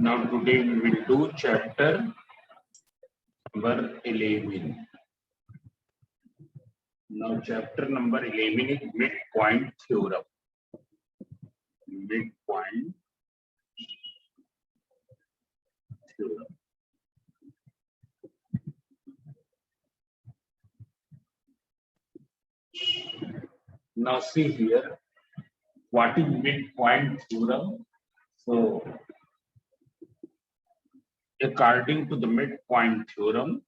Now today we will do chapter number 11. Now chapter number 11 is midpoint theorem. Midpoint theorem. Now see here, what is midpoint theorem? So according to the midpoint theorem,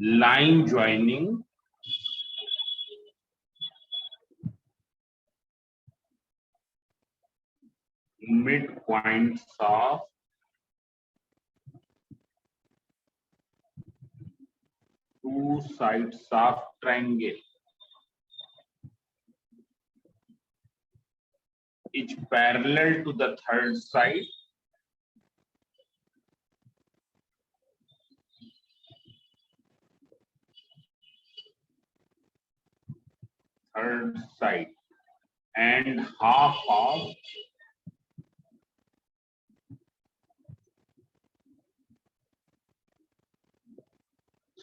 line joining midpoints of two sides of triangle is parallel to the third side and half of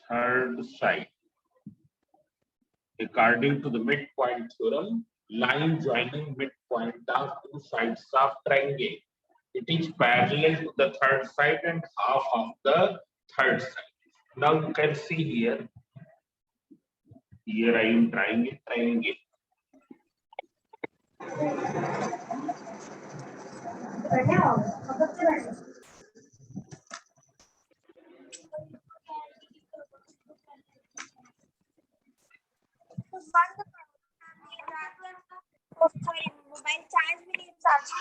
third side. According to the midpoint theorem, line joining midpoint of two sides of triangle, it is parallel to the third side and half of the third side. Now you can see here. Here I am trying a triangle. Mobile charge भी नहीं charging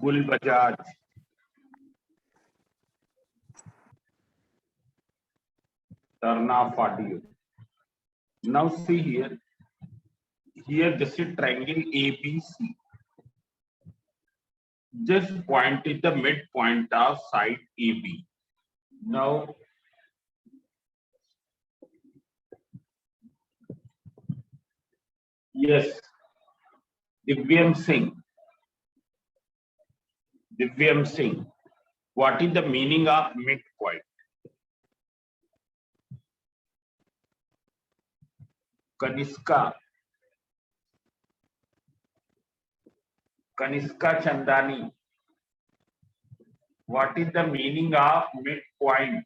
Gul Bajaj. Turn off audio. Now see here. Here this is triangle ABC. This point is the midpoint of side AB. Now yes, Divyam Singh, what is the meaning of midpoint? Kaniska Chandani, what is the meaning of midpoint?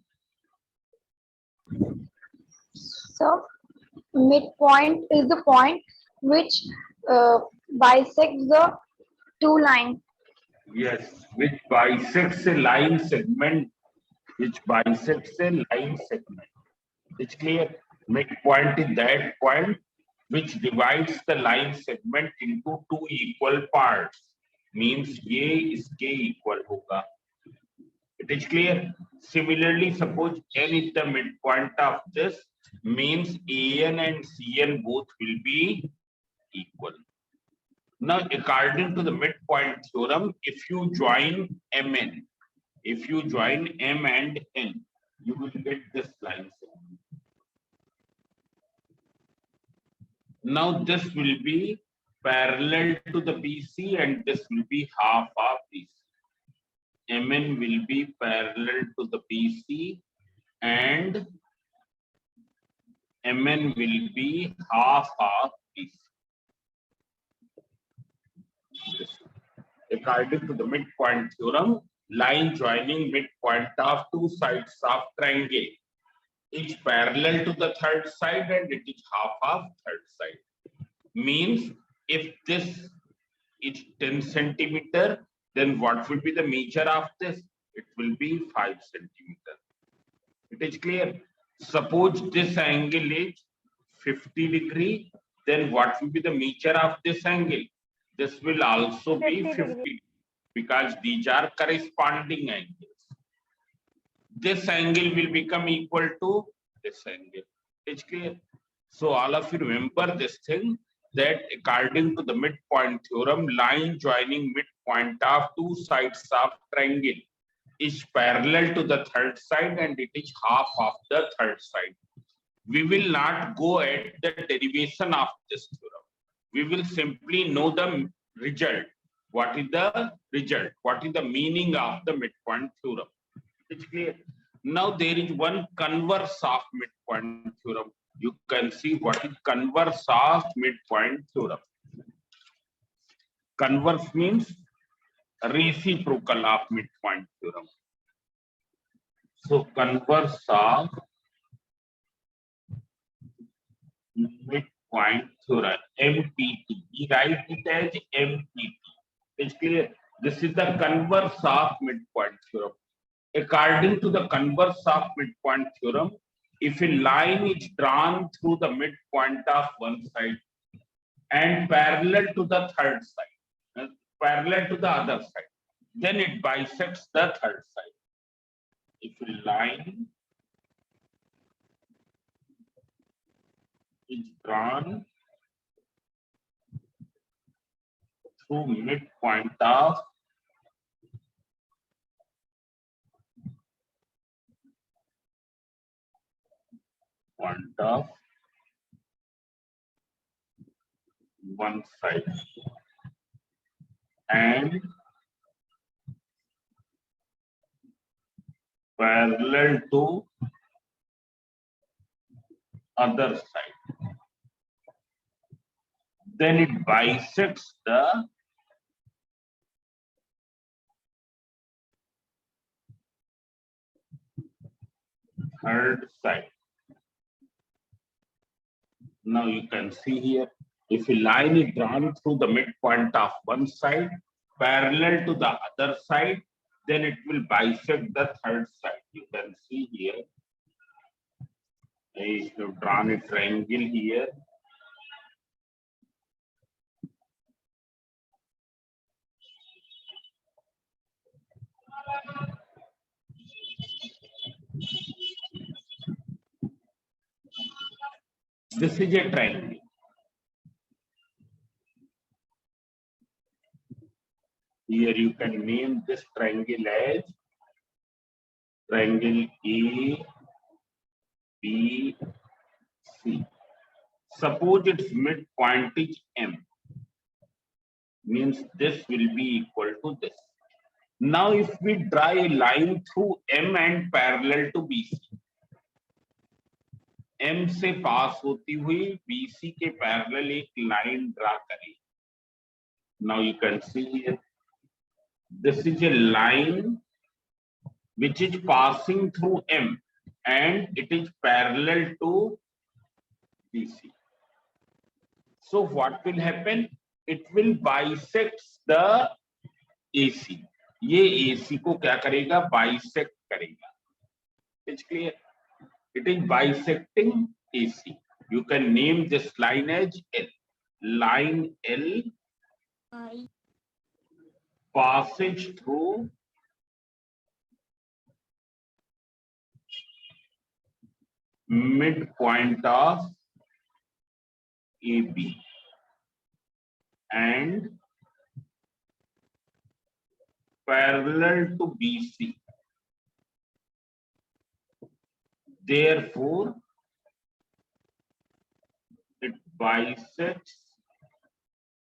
So midpoint is the point which bisects the two lines. Yes, which bisects a line segment. It's clear. Midpoint is that point which divides the line segment into two equal parts. Means ये इसके equal होगा. It is clear. Similarly, suppose n is the midpoint of this, means AN and CN both will be equal. Now, according to the midpoint theorem, if you join MN, if you join M and N, you will get this line segment. Now, this will be parallel to the BC and this will be half of BC. MN will be parallel to the BC and MN will be half of BC. According to the midpoint theorem, line joining midpoint of two sides of triangle is parallel to the third side and it is half of third side. Means if this is 10 centimeter, then what will be the measure of this? It will be 5 centimeter. It is clear. Suppose this angle is 50 degree, then what will be the measure of this angle? This will also be 50 because these are corresponding angles. This angle will become equal to this angle. It's clear. So all of you remember this thing. that according to the midpoint theorem, line joining midpoint of two sides of triangle is parallel to the third side and it is half of the third side. We will not go at the derivation of this theorem. We will simply know the result. What is the result? What is the meaning of the midpoint theorem? It's clear. Now there is one converse of midpoint theorem. You can see what is converse of midpoint theorem. Converse means reciprocal of midpoint theorem. So converse of midpoint theorem, MPT. We write it as MPT. It's clear. This is the converse of midpoint theorem. According to the converse of midpoint theorem, if a line is drawn through the midpoint of one side and parallel to the third side, parallel to the other side, then it bisects the third side. If a line is drawn through midpoint of one side and parallel to other side, then it bisects the third side. Now you can see here, if a line is drawn through the midpoint of one side parallel to the other side, then it will bisect the third side. You can see here, I have drawn a triangle here. This is a triangle. Here you can name this triangle as triangle A, B, C. Suppose its midpoint is M. Means this will be equal to this. Now if we draw a line through M and parallel to BC, M से पास होती हुई BC के parallel एक line draw करें. Now you can see here, this is a line which is passing through M and it is parallel to BC. So what will happen? It will bisect the AC. ये AC को क्या करेगा? Bisect करेगा. It's clear. It is bisecting AC. You can name this line as L. Line L passes through midpoint of AB and parallel to BC. Therefore, it bisects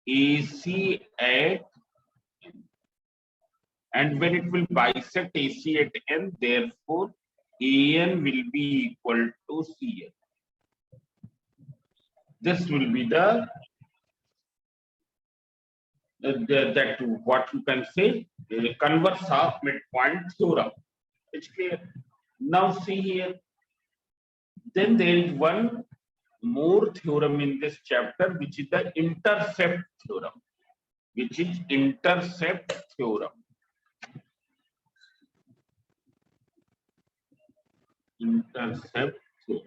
AC at N. And when it will bisect AC at N, therefore AN will be equal to CN. This will be the that what you can say the converse of midpoint theorem. It's clear. Now see here. Then there is one more theorem in this chapter, which is the intercept theorem. Which is intercept theorem. Intercept theorem.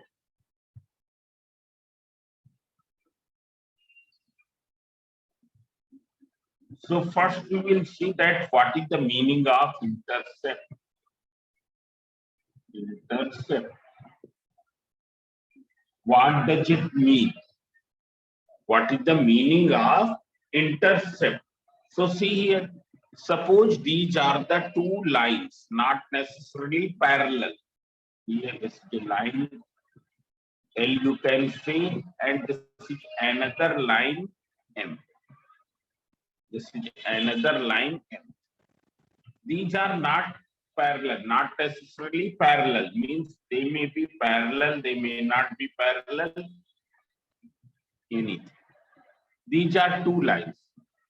So first we will see that what is the meaning of intercept. Intercept. What does it mean? What is the meaning of intercept? So see here, suppose these are the two lines, not necessarily parallel. Here is the line L you can see, and this is another line M. This is another line M. These are not parallel, not necessarily parallel, means they may be parallel, they may not be parallel, anything. These are two lines,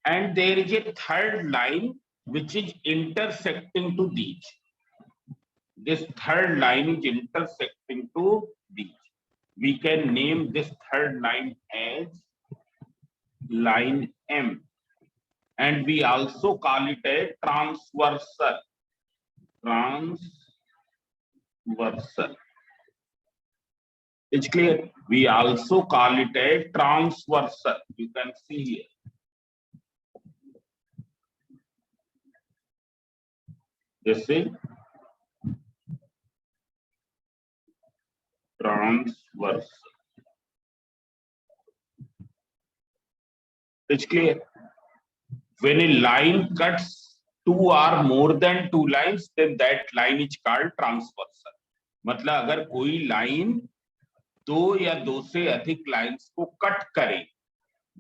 and there is a third line which is intersecting to these. This third line is intersecting to these. We can name this third line as line M, and we also call it a transversal. Transversal. It's clear. We also call it a transversal. You can see here. This is transversal. It's clear. When a line cuts two or more than two lines, then that line is called transversal. मतलब अगर कोई line दो या दो से अधिक lines को cut करे,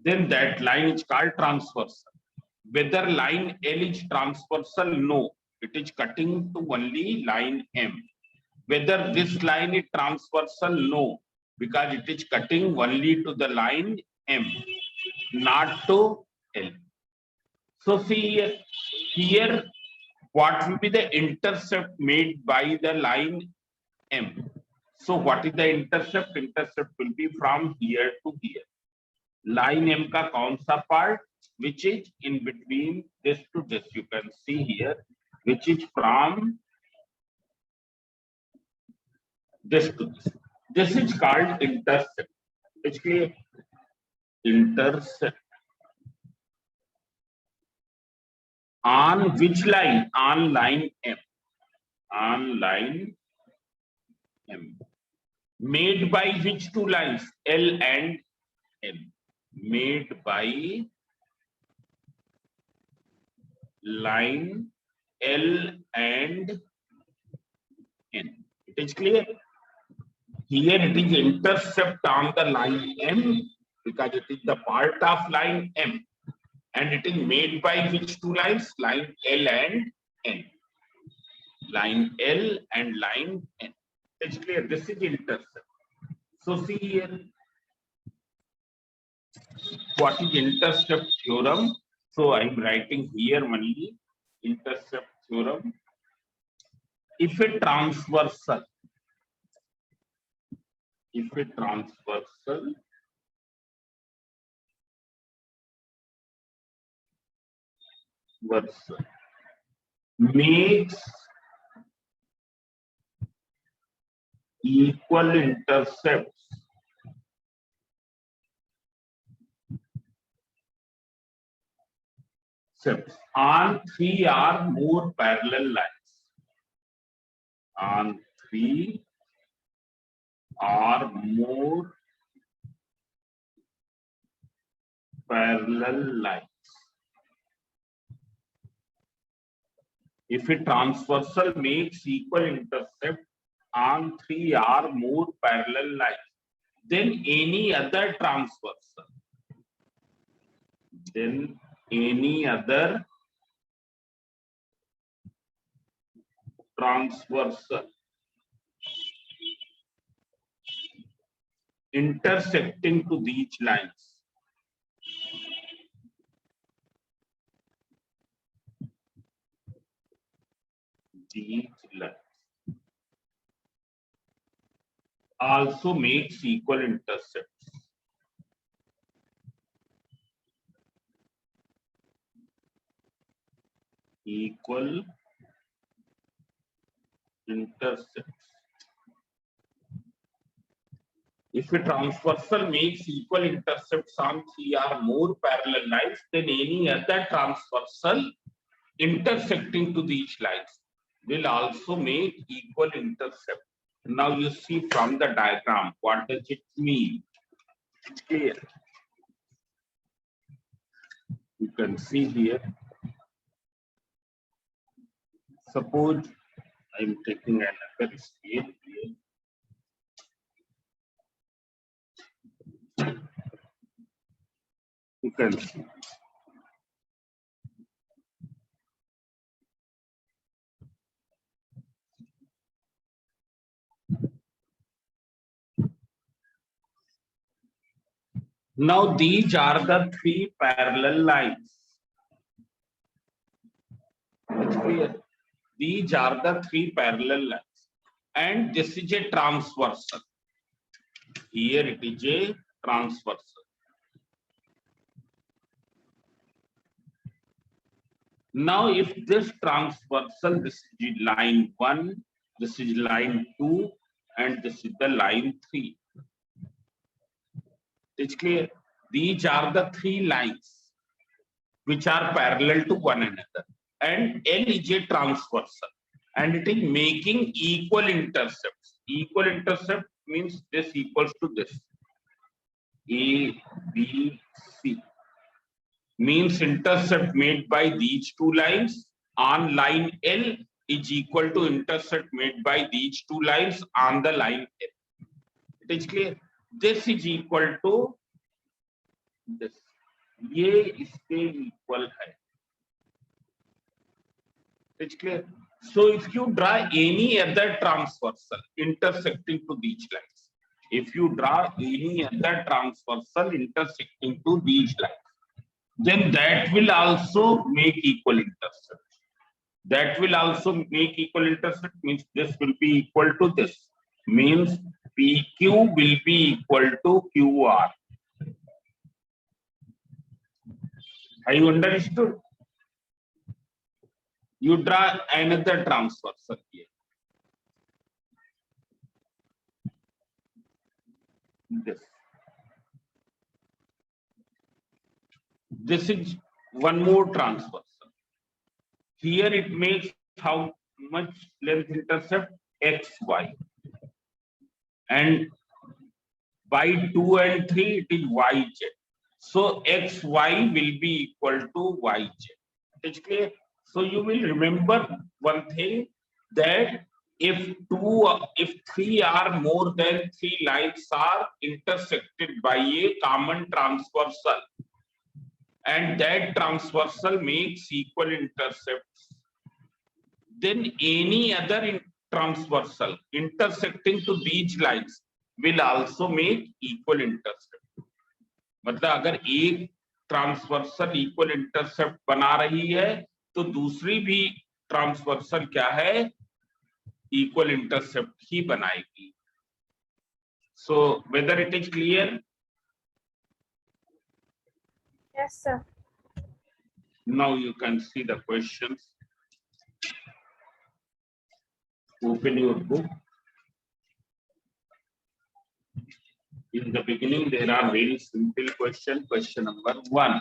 then that line is called transversal. Whether line L is transversal, no, it is cutting to only line M. Whether this line is transversal, no, because it is cutting only to the line M, not to L. So see here, what will be the intercept made by the line M? So what is the intercept? Intercept will be from here to here. Line M का कौन सा part, which is in between this to this, you can see here, which is from this to this. This is called intercept. It's clear? Intercept. On which line? On line M. On line M. Made by which two lines? L and N. Made by line L and N. It is clear? Here it is intercept on the line M because it is the part of line M, and it is made by which two lines? Line L and N. Line L and line N. It's clear. This is intercept. So see here, what is intercept theorem? So I'm writing here only intercept theorem. If a transversal makes equal intercepts on three or more parallel lines. On three or more parallel lines. If a transversal makes equal intercept on three or more parallel lines, then any other transversal, intersecting to these lines also makes equal intercepts. Equal intercepts. If a transversal makes equal intercepts on three or more parallel lines, then any other transversal intersecting to these lines will also make equal intercept. Now you see from the diagram, what does it mean? It's clear. You can see here. Suppose I am taking another scale here. You can see. Now these are the three parallel lines. It's clear. These are the three parallel lines, and this is a transversal. Here it is a transversal. Now, if this transversal, this is line 1, this is line 2, and this is the line 3. It's clear. These are the three lines which are parallel to one another, and L is a transversal, and it is making equal intercepts. Equal intercept means this equals to this. A, B, C means intercept made by these two lines on line L is equal to intercept made by these two lines on the line L. It is clear. This is equal to this. ये इसके equal है. It's clear. So if you draw any other transversal intersecting to these lines, if you draw any other transversal intersecting to these lines, then that will also make equal intercept. That will also make equal intercept means this will be equal to this. Means PQ will be equal to QR. Have you understood? You draw another transversal here. This is one more transversal. Here it makes how much length intercept? XY. And by 2 and 3 it is YZ. So XY will be equal to YZ. It's clear? So you will remember one thing, that if three or more than three lines are intersected by a common transversal, and that transversal makes equal intercepts, then any other transversal intersecting to these lines will also make equal intercept. मतलब अगर एक transversal equal intercept बना रही है तो दूसरी भी transversal क्या है, इक्वल इंटरसेप्ट ही बनाएगी. So whether it is clear? Yes, sir. Now you can see the questions. Open your book. In the beginning, there are very simple questions. Question number 1.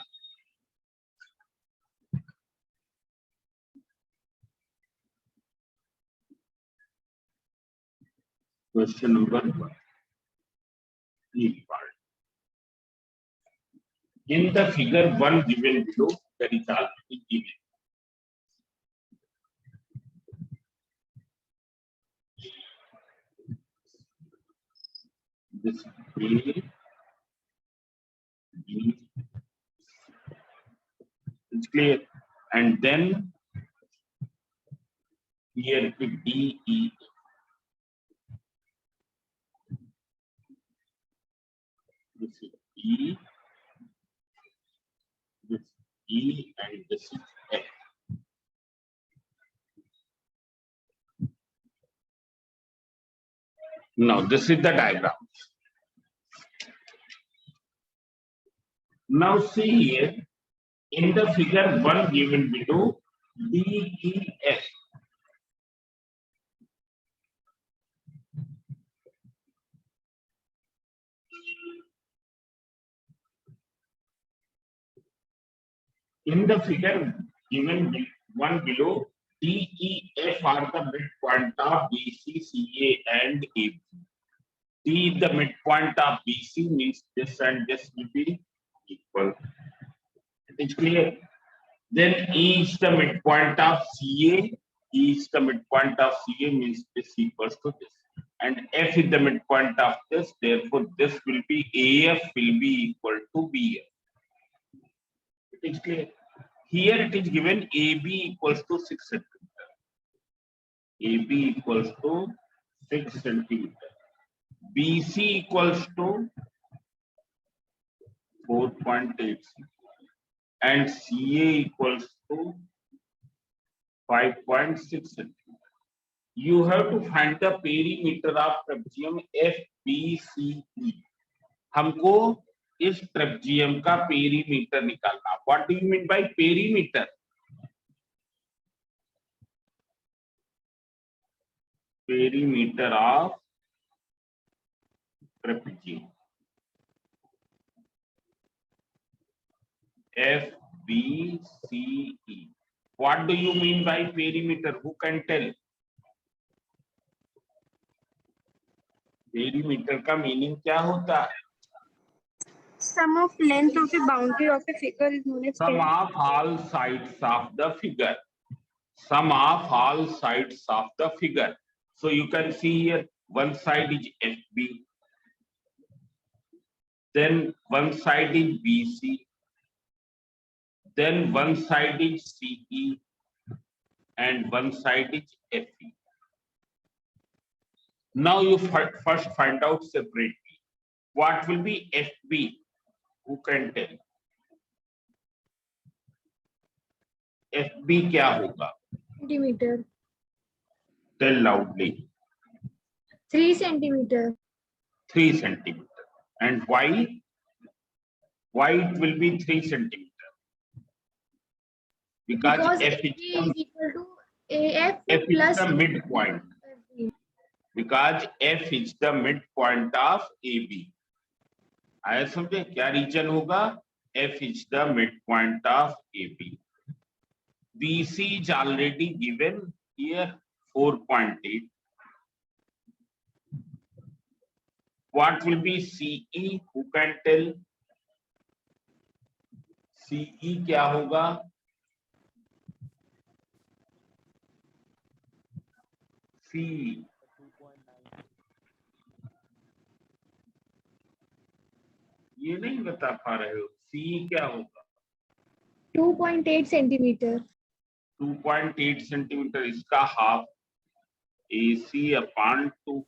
Question number 1. E part. In the figure 1 given below, there is already given. This A, B, it's clear. And then here it is D, E. This is E, this E, and this is F. Now this is the diagram. Now see here, in the figure 1 given below, D, E, F. In the figure given 1 below, D, E, F are the midpoint of BC, CA, and AB. D is the midpoint of BC, means this and this will be equal. is clear. Then E is the midpoint of CA. E is the midpoint of CA means this equals to this. And F is the midpoint of this. Therefore, this will be AF will be equal to BF. It is clear. Here it is given AB equals to 6 centimeter. AB equals to 6 centimeter. BC equals to 4.8 and CA equals to 5.6 centimeter. You have to find the perimeter of trapezium FBCE. हमको इस trapezium का perimeter निकालना. What do you mean by perimeter? Perimeter of trapezium FBCE. What do you mean by perimeter? Who can tell? Perimeter का meaning क्या होता है? Sum of length of a boundary of a figure is known as Sum of all sides of the figure. Sum of all sides of the figure. So you can see here one side is FB, then one side is BC, then one side is CE, and one side is FE. Now you first find out separately. What will be FB? Who can tell? FB क्या होगा? centimeter. Tell loudly. 3 centimeter. 3 centimeter. And why? Why it will be 3 centimeter? Because F is equal to AF F is plus the midpoint. Because F is the midpoint of AB. आया समझे क्या reason होगा? F is the midpoint of AB. BC is already given here 4.8. What will be CE? Who can tell? CE क्या होगा? CE. ये नहीं बता पा रहे हो. CE क्या होगा? 2.8 centimeter. 2.8 centimeter इसका half. AC upon 2.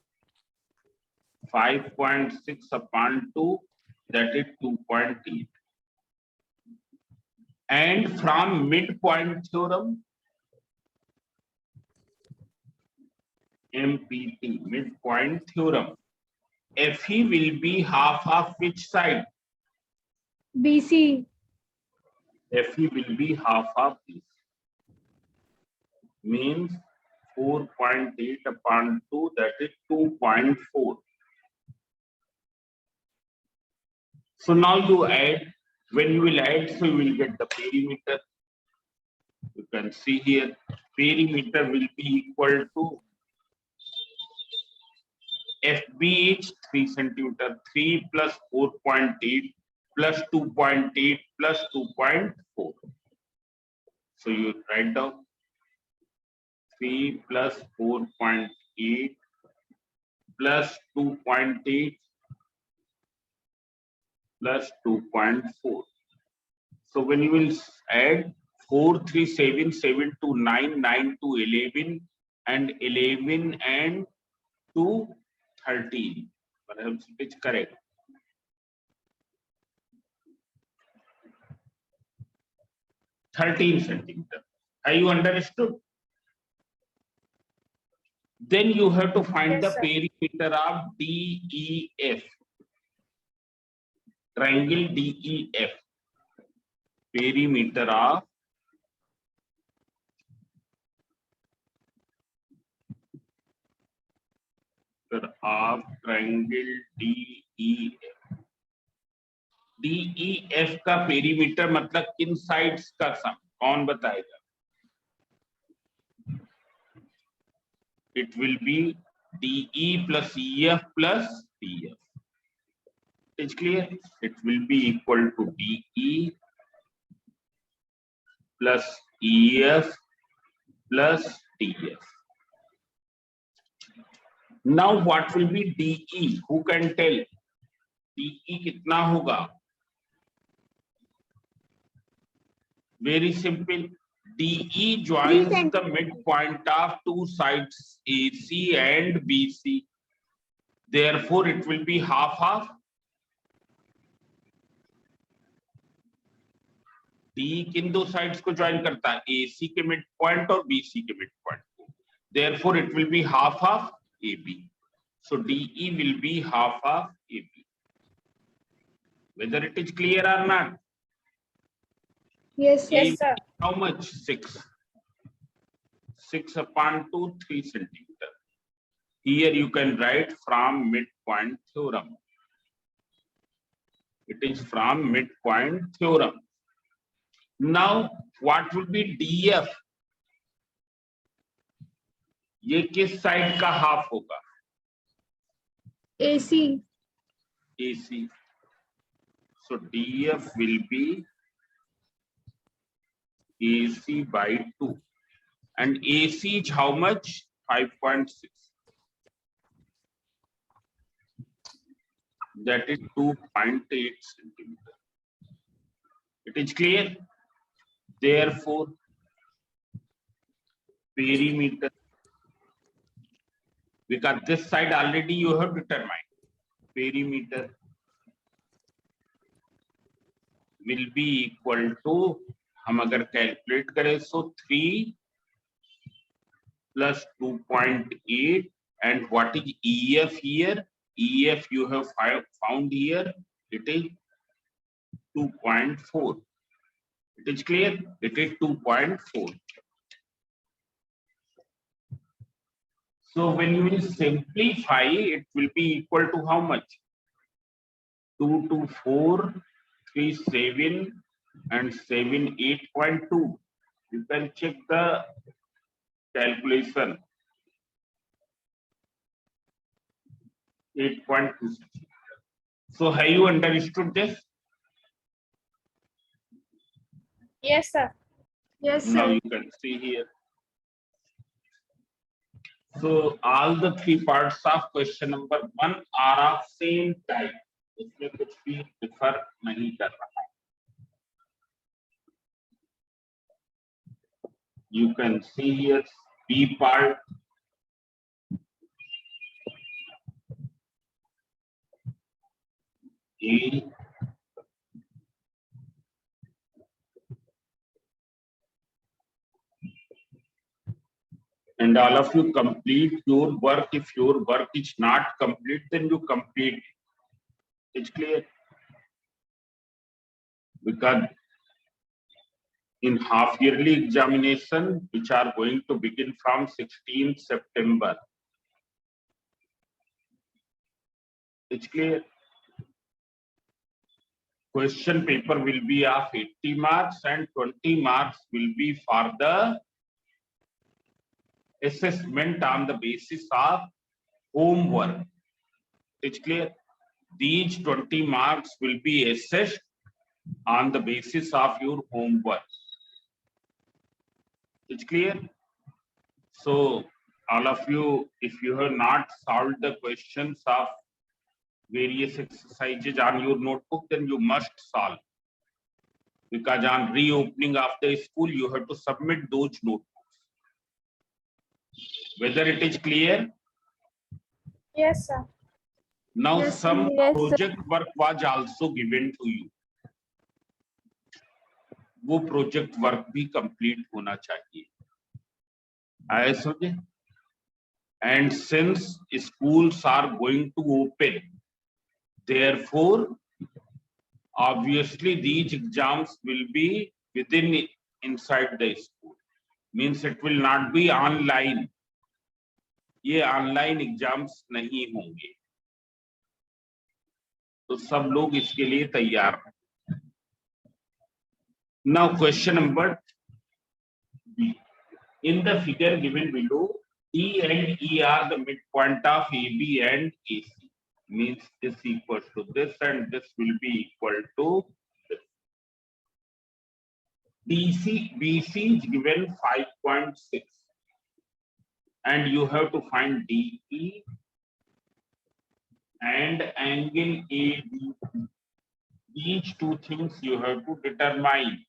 5.6 upon 2, that is 2.8. And from midpoint theorem, MPT, midpoint theorem, FE will be half of which side? BC. FE will be half of this. Means 4.8 upon 2, that is 2.4. So now you add, when you will add, so you will get the perimeter. You can see here, perimeter will be equal to FB is 3 centimeter, 3 plus 4.8 plus 2.8 plus 2.4. So you write down 3 plus 4.8 plus 2.8 plus 2.4. So when you will add 4, 3, 7, 7 to 9, 9 to 11, and 11 and 2, 13. Perhaps it is correct. centimeter. Have you understood? Then you have to find Yes, the perimeter of DEF. Triangle DEF. Perimeter of triangle DEF. DEF का perimeter मतलब किन sides का सम? कौन बताएगा? It will be DE plus EF plus DF. It's clear? It will be equal to DE plus EF plus DF. Now what will be DE? Who can tell? DE कितना होगा? Very simple. DE joins the midpoint of two sides AC and BC. Therefore, it will be half of DE किन दो sides को join करता है? AC के midpoint और BC के midpoint को. Therefore, it will be half of AB. So DE will be half of AB. Whether it is clear or not? Yes, yes, sir. How much? 6. 6 upon 2, 3 centimeter. Here you can write from midpoint theorem. It is from midpoint theorem. Now, what will be DF? ये किस side का half होगा? AC. AC. So DF will be AC by 2. And AC is how much? 5.6. That is 2.8 centimeter. It is clear? Therefore, perimeter, because this side already you have determined, perimeter will be equal to, हम अगर calculate करें so 3 plus 2.8, and what is EF here? EF you have found here, it is 2.4. It is clear? It is 2.4. So when you will simplify, it will be equal to how much? 2 to 4, 3, 7, and 7, 8.2. You can check the calculation. 8.2. So have you understood this? Yes, sir. Yes, Now sir. you can see here. So all the 3 parts of question number 1 are of same type. इसमें कुछ भी differ नहीं कर रहा. You can see here B part. A. And all of you complete your work. If your work is not complete, then you complete it. It's clear? Because in half yearly examination, which are going to begin from 16th September. It's clear? Question paper will be of 80 marks and 20 marks will be for the assessment on the basis of homework. It's clear? These 20 marks will be assessed on the basis of your homework. It's clear? So all of you, if you have not solved the questions of various exercises on your notebook, then you must solve. Because on reopening of the school, you have to submit those notebooks. Whether it is clear? Yes, sir. Now Yes, some yes, project work was also given to you. वो project work भी complete होना चाहिए. आए समझे? And since schools are going to open, therefore, obviously these exams will be within inside the school. Means it will not be online. ये online exams नहीं होंगे. तो सब लोग इसके लिए तैयार हैं. Now question number B. In the figure given below, E and E are the midpoint of AB and AC. Means this equals to this and this will be equal to this. BC is given 5.6, and you have to find DE and angle ADP. These two things you have to determine.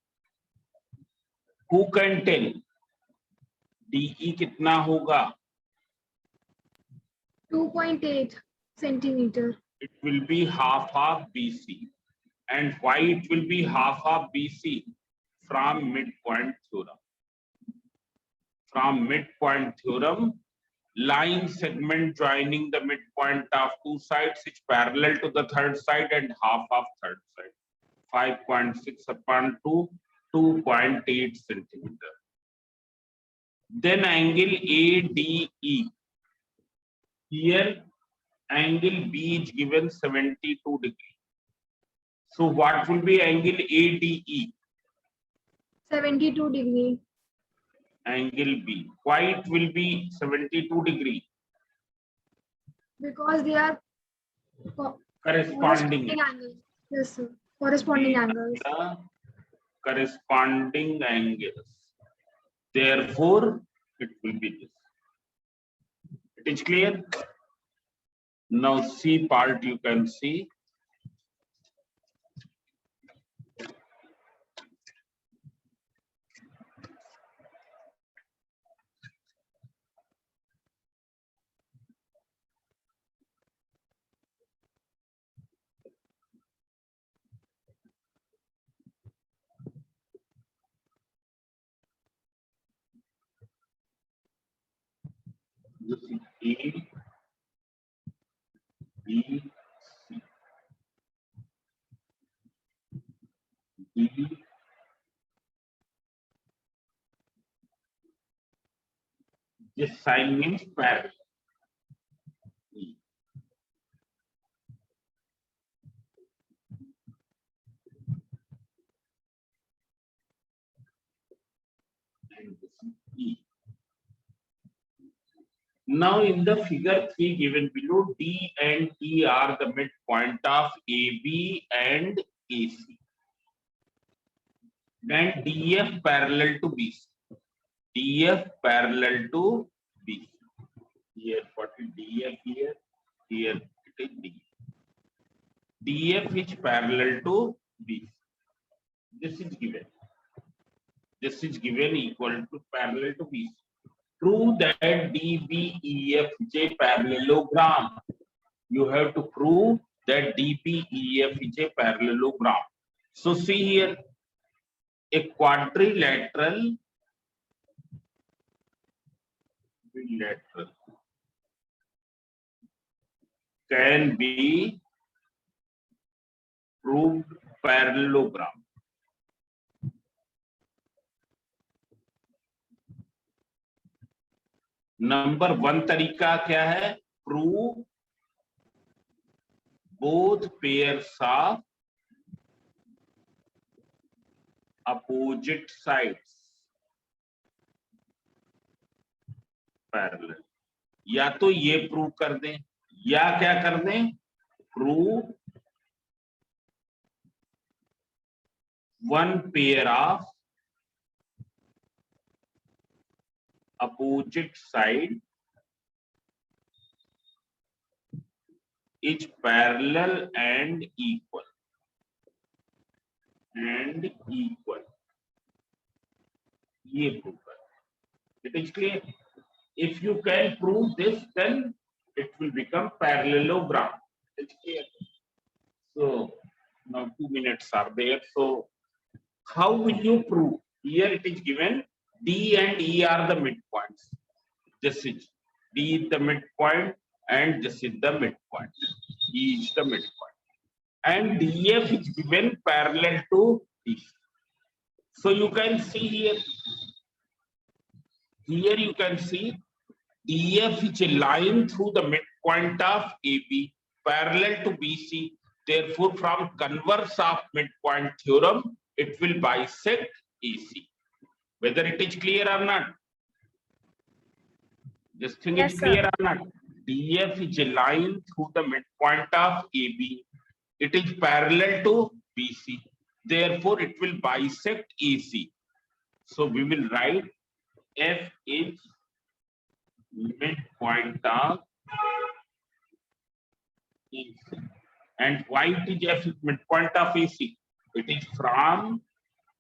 Who can tell? DE कितना होगा? 2.8 centimeter. It will be half of BC. And why it will be half of BC? From midpoint theorem. From midpoint theorem, line segment joining the midpoint of two sides is parallel to the third side and half of third side. 5.6 upon 2, 2.8 centimeter. Then angle ADE. Here angle B is given 72 degree. So what will be angle ADE? 72 degree. Angle B. Why it will be 72 degree? Because they are Corresponding. angles. Yes, sir. Corresponding angles. The corresponding angles. Therefore, it will be this. It is clear? Now C part you can see. This is A, B, C, D, this sign means parallel. E. And this is E. Now in the figure 3 given below, D and E are the midpoint of AB and AC. Then DF parallel to BC. DF parallel to BC. Here, what is DF here? Here it is DF. DF is parallel to BC. This is given. This is given equal to parallel to BC. Prove that DBEF is a parallelogram. You have to prove that DBEF is a parallelogram. So see here, a quadrilateral can be proved parallelogram. Number 1 तरीका क्या है? Prove both pairs of opposite sides parallel. या तो ये prove कर दें या क्या कर दें? Prove one pair of opposite side is parallel and equal. ये prove कर. It is clear. If you can prove this, then it will become parallelogram. It's clear. So now 2 minutes are there. So how will you prove? Here it is given. D and E are the midpoints. This is D is the midpoint and this is the midpoint. E is the midpoint. And DF is given parallel to D. So you can see here. Here you can see DF is a line through the midpoint of AB parallel to BC. Therefore, from converse of midpoint theorem, it will bisect AC. Whether it is clear or not? This thing Yes, is clear sir. or not? DF is a line through the midpoint of AB. It is parallel to BC. Therefore, it will bisect AC. So we will write F is midpoint of AC. And why it is F is midpoint of AC? It is from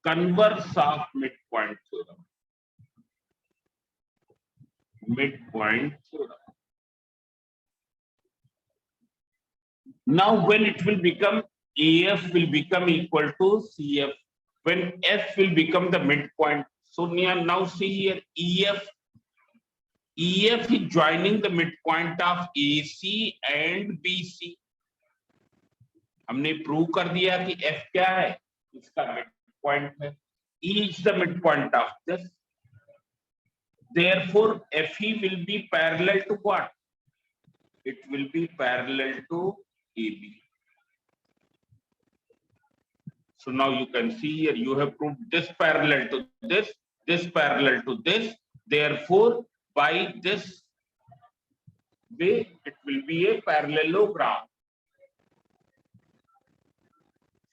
converse of midpoint theorem. Midpoint theorem. Now when it will become AF will become equal to CF, when F will become the midpoint. So now see here EF is joining the midpoint of AC and BC. हमने prove कर दिया कि F क्या है, इसका midpoint है. E is the midpoint of this. Therefore, FE will be parallel to what? It will be parallel to AB. So now you can see here, you have proved this parallel to this parallel to this. Therefore, by this way, it will be a parallelogram.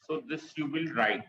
So this you will write.